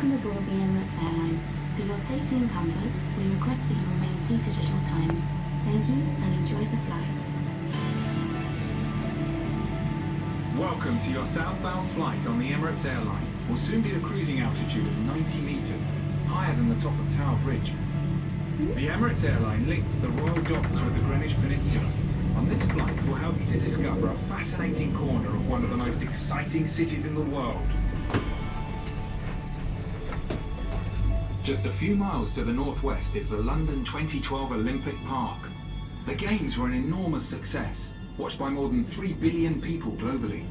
Welcome aboard the Emirates airline. For your safety and comfort, we request that you remain seated at all times. Thank you and enjoy the flight. Welcome to your southbound flight on the Emirates airline. We'll soon be at a cruising altitude of 90 metres, higher than the top of Tower Bridge. The Emirates airline links the Royal Docks with the Greenwich Peninsula. On this flight, we'll help you to discover a fascinating corner of one of the most exciting cities in the world. Just a few miles to the northwest is the London 2012 Olympic Park. The Games were an enormous success, watched by more than 3 billion people globally.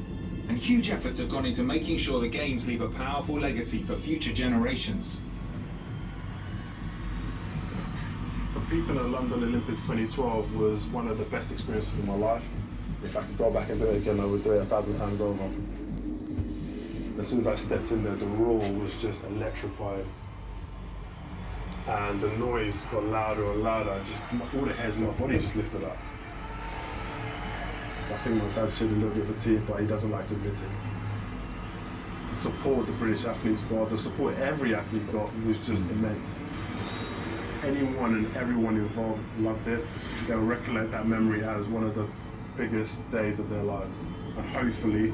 And huge efforts have gone into making sure the Games leave a powerful legacy for future generations. Competing at London Olympics 2012 was one of the best experiences of my life. If I could go back and do it again, I would do it 1,000 times over. As soon as I stepped in there, the roar was just electrified. And the noise got louder and louder, just all the hairs in my body just lifted up. I think my dad shed a little bit of a tear, but he doesn't like to admit it. The support the British athletes got, the support every athlete got was just immense. Anyone and everyone involved loved it. They'll recollect that memory as one of the biggest days of their lives. And hopefully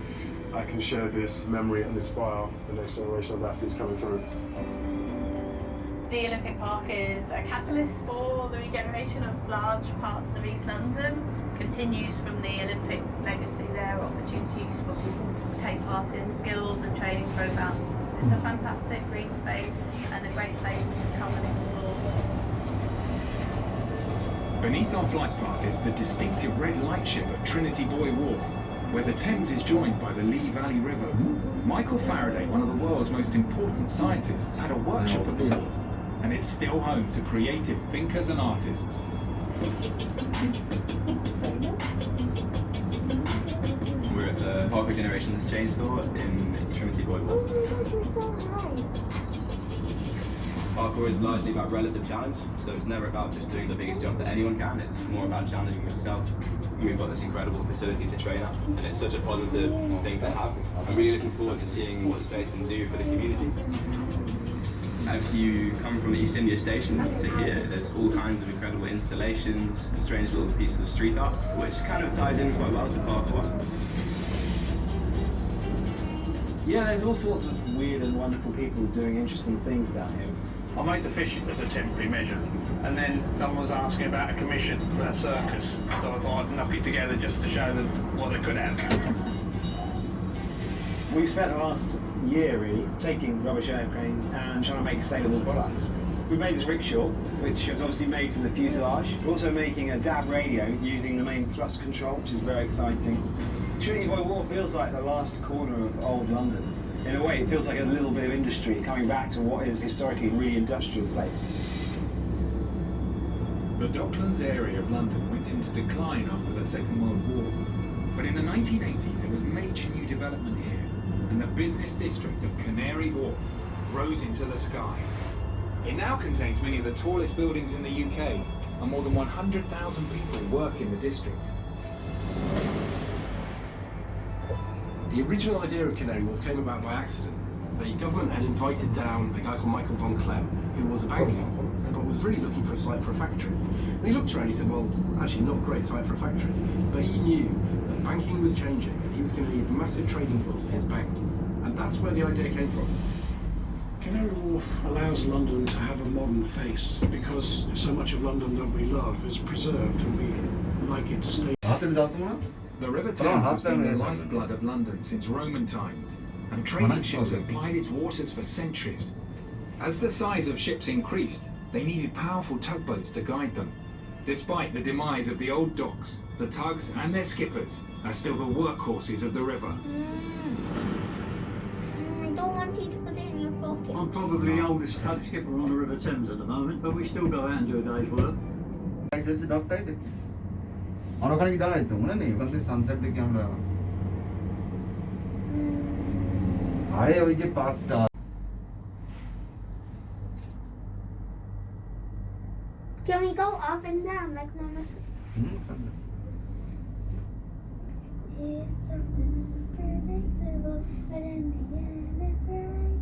I can share this memory and inspire the next generation of athletes coming through. The Olympic Park is a catalyst for the regeneration of large parts of East London. It continues from the Olympic legacy. There are opportunities for people to take part in skills and training programmes. It's a fantastic green space and a great space to just come and explore. Beneath our flight path is the distinctive red lightship at Trinity Buoy Wharf, where the Thames is joined by the Lee Valley River. Michael Faraday, one of the world's most important scientists, had a workshop at the wharf, and it's still home to creative thinkers and artists. We're at the Park Regeneration's chain store in Trinity Buoy Wharf. Oh my gosh, we're so high. Parkour is largely about relative challenge, so it's never about just doing the biggest jump that anyone can, it's more about challenging yourself. We've got this incredible facility to train at, and it's such a positive thing to have. I'm really looking forward to seeing what the space can do for the community. If you come from East India Station to here, there's all kinds of incredible installations, strange little pieces of street art, which kind of ties in quite well to parkour. Yeah, there's all sorts of weird and wonderful people doing interesting things down here. I made the fishing as a temporary measure, and then someone was asking about a commission for a circus, so I thought I'd knock it together just to show them what they could have. We've spent the last year really taking rubbish aircranes and trying to make saleable products. We made this rickshaw, which is obviously made from the fuselage. We're also making a DAB radio using the main thrust control, which is very exciting. Trinity Buoy Wharf feels like the last corner of old London. In a way, it feels like a little bit of industry coming back to what is historically a really industrial place. The Docklands area of London went into decline after the Second World War. But in the 1980s, there was major new development here, and the business district of Canary Wharf rose into the sky. It now contains many of the tallest buildings in the UK, and more than 100,000 people work in the district. The original idea of Canary Wharf came about by accident. The government had invited down a guy called Michael von Clem, who was a banker, but was really looking for a site for a factory. And he looked around and he said, well, actually not a great site for a factory. But he knew that banking was changing and he was going to need massive trading floors for his bank. And that's where the idea came from. Canary Wharf allows London to have a modern face because so much of London that we love is preserved and we like it to stay. The River Thames has been the lifeblood of London since Roman times, and trading ships have plied its waters for centuries. As the size of ships increased, they needed powerful tugboats to guide them. Despite the demise of the old docks, the tugs and their skippers are still the workhorses of the river. I don't want you to put it in your pocket. I'm probably the oldest tug skipper on the River Thames at the moment, but we still go out and do a day's work. আমরা ওখানে কি দাঁড়াই তো মনে নেই ওখান থেকে sunset দেখি আমরা আরে ওই যে পার্কটা Can we go up and down like Mama said? It's something unpredictable, but in the end it's right.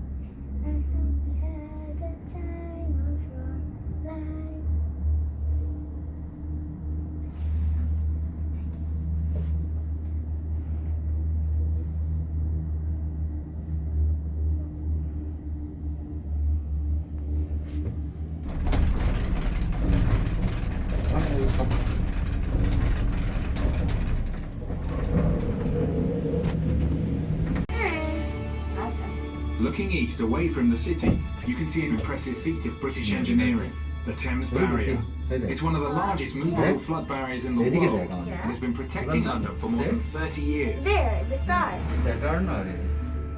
Looking east away from the city, you can see an impressive feat of British engineering, the Thames Barrier. It's one of the largest movable flood barriers in the world and has been protecting London for more than 30 years. There, the star.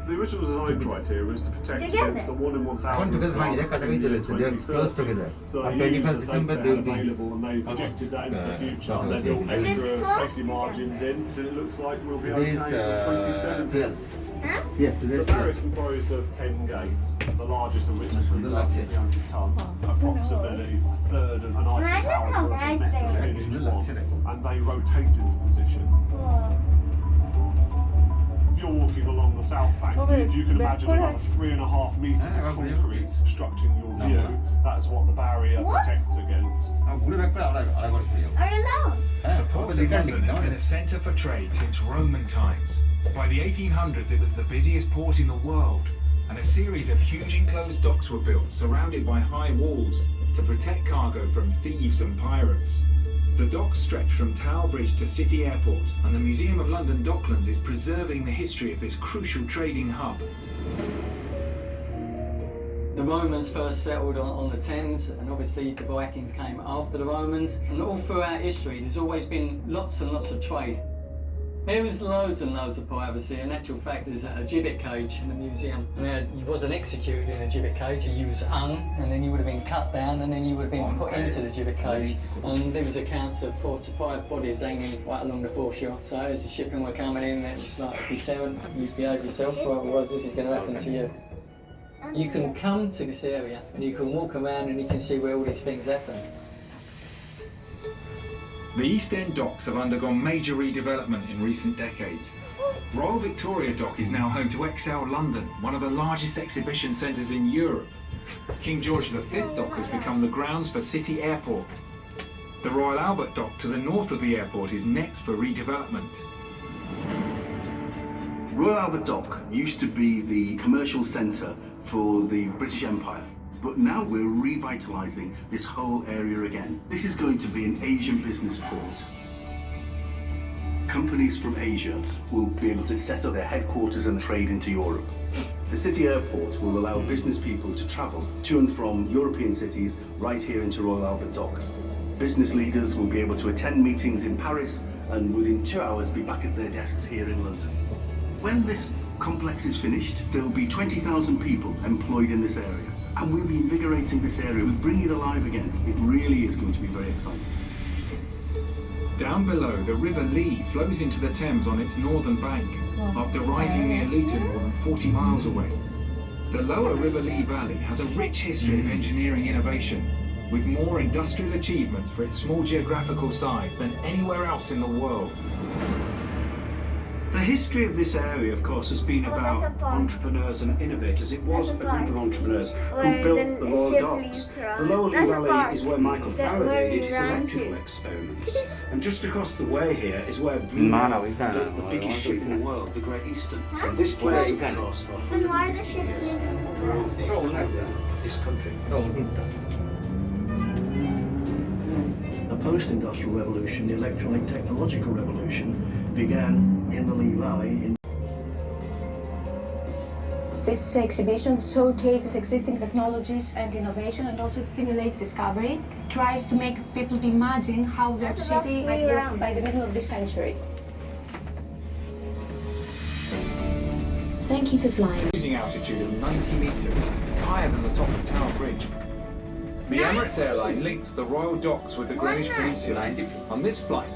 The original design criteria was to protect against the 1 in 1,000 together, they are close together. So On they used 21st the December data they will be available and they projected that into the future. And they built extra safety margins in, and it looks like we'll be okay until 2070. Huh? Yes, The barrier is composed of 10 gates, the largest of which is 300 tons, approximately a third of an Eiffel Tower's worth of metal in each one, and they rotate into position. If you're walking along the south bank, if you can imagine about 3.5 metres of concrete obstructing your view, that's what the barrier protects against. Are you alone? The port of London has been a centre for trade since Roman times. By the 1800s it was the busiest port in the world, and a series of huge enclosed docks were built surrounded by high walls to protect cargo from thieves and pirates. The docks stretch from Tower Bridge to City Airport, and the Museum of London Docklands is preserving the history of this crucial trading hub. The Romans first settled on the Thames, and obviously the Vikings came after the Romans. And all throughout history, there's always been lots and lots of trade. There was loads and loads of privacy. In actual fact, there's a gibbet cage in the museum. Now, you wasn't executed in a gibbet cage, you was hung, and then you would have been cut down, and then you would have been put into the gibbet cage. And there was accounts of 4 to 5 bodies hanging right along the foreshore. So as the shipping were coming in, it was like, if you tell them, you behave yourself, or otherwise this is going to happen to you. You can come to this area, and you can walk around, and you can see where all these things happen. The East End docks have undergone major redevelopment in recent decades. Royal Victoria Dock is now home to Excel London, one of the largest exhibition centres in Europe. King George V Dock has become the grounds for City Airport. The Royal Albert Dock to the north of the airport is next for redevelopment. Royal Albert Dock used to be the commercial centre for the British Empire. But now we're revitalising this whole area again. This is going to be an Asian business port. Companies from Asia will be able to set up their headquarters and trade into Europe. The city airport will allow business people to travel to and from European cities right here into Royal Albert Dock. Business leaders will be able to attend meetings in Paris and within 2 hours be back at their desks here in London. When this complex is finished, there will be 20,000 people employed in this area. And we'll be invigorating this area, we'll bring it alive again. It really is going to be very exciting. Down below, the River Lee flows into the Thames on its northern bank, after rising near Luton more than 40 miles away. The lower River Lee Valley has a rich history of engineering innovation, with more industrial achievements for its small geographical size than anywhere else in the world. The history of this area, of course, has been about entrepreneurs and innovators. It was a group of entrepreneurs who built the Royal Docks. The Lower Lee Valley is where Michael Faraday did his electrical experiments. And just across the way here is where Blue built the biggest ship in the world, the Great Eastern. And this place, of course, for hundreds of years, drove the economy of this country. The post-industrial revolution, the electronic technological revolution, began in the Lee Valley. This exhibition showcases existing technologies and innovation, and also it stimulates discovery. It tries to make people imagine how their city might look by the middle of this century. Thank you for flying. Cruising altitude of 90 metres, higher than the top of Tower Bridge. The Emirates airline links the Royal Docks with the Greenwich Peninsula. On this flight,